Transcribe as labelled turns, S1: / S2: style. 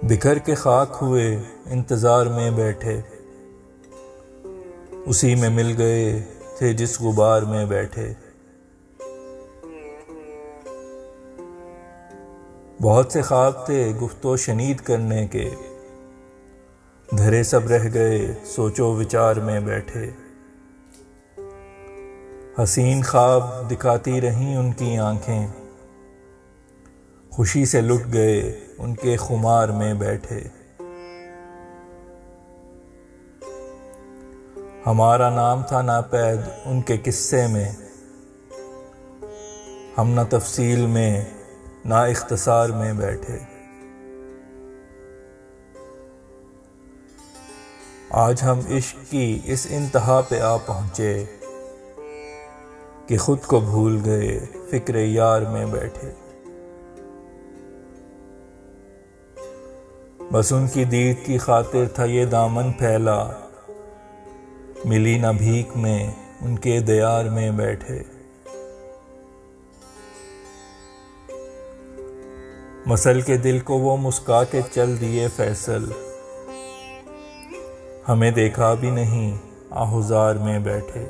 S1: बिखर के खाक हुए इंतज़ार में बैठे, उसी में मिल गए थे जिस गुबार में बैठे। बहुत से ख्वाब थे गुफ्तो शनीद करने के, धरे सब रह गए सोचो विचार में बैठे। हसीन ख्वाब दिखाती रहीं उनकी आंखें, खुशी से लुट गए उनके खुमार में बैठे। हमारा नाम था नापैद उनके किस्से में, हम न तफसील में ना इख्तिसार में बैठे। आज हम इश्क की इस इंतहा पे आ पहुँचे कि खुद को भूल गए फिक्र यार में बैठे। बस उनकी दीद की खातिर था ये दामन फैला, मिली न भीख में उनके दयार में बैठे। मसल के दिल को वो मुस्का के चल दिए फैसल, हमें देखा भी नहीं आहुजार में बैठे।